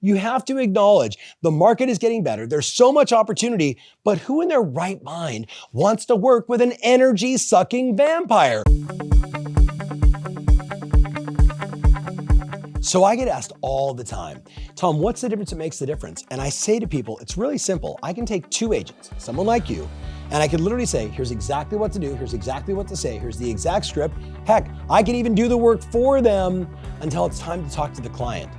You have to acknowledge the market is getting better. There's so much opportunity, but who in their right mind wants to work with an energy-sucking vampire? So I get asked all the time, Tom, what's the difference that makes the difference? And I say to people, it's really simple. I can take two agents, someone like you, and I can literally say, here's exactly what to do, here's exactly what to say, here's the exact script. Heck, I can even do the work for them until it's time to talk to the client.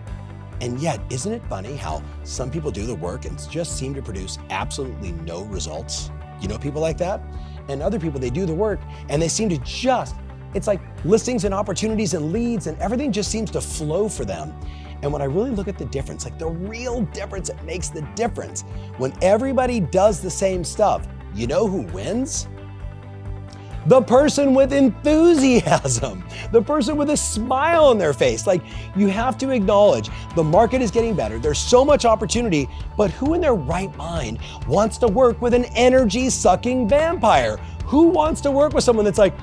And yet, isn't it funny how some people do the work and just seem to produce absolutely no results? You know people like that? And other people, they do the work and they seem to it's like listings and opportunities and leads and everything just seems to flow for them. And when I really look at the difference, like the real difference that makes the difference, when everybody does the same stuff, you know who wins? The person with enthusiasm, the person with a smile on their face. Like, you have to acknowledge the market is getting better. There's so much opportunity, but who in their right mind wants to work with an energy-sucking vampire? Who wants to work with someone that's like,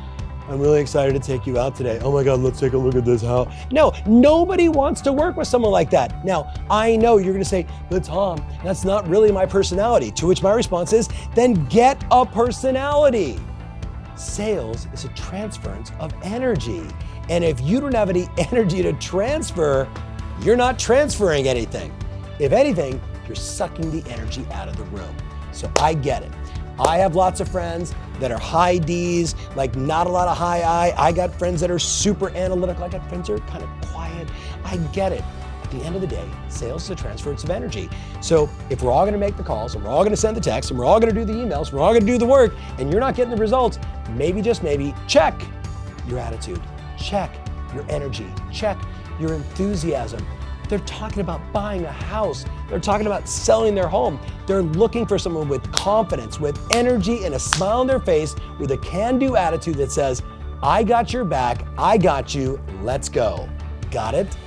I'm really excited to take you out today. Oh my God, let's take a look at this house. No, nobody wants to work with someone like that. Now, I know you're gonna say, but Tom, that's not really my personality. To which my response is, then get a personality. Sales is a transference of energy. And if you don't have any energy to transfer, you're not transferring anything. If anything, you're sucking the energy out of the room. So I get it. I have lots of friends that are high D's, like not a lot of high I. I got friends that are super analytical. I got friends that are kind of quiet. I get it. At the end of the day, sales is a transference of energy. So if we're all gonna make the calls and we're all gonna send the texts and we're all gonna do the emails, we're all gonna do the work and you're not getting the results, maybe, just maybe, check your attitude, check your energy, check your enthusiasm. They're talking about buying a house. They're talking about selling their home. They're looking for someone with confidence, with energy and a smile on their face, with a can-do attitude that says, I got your back, I got you, let's go. Got it?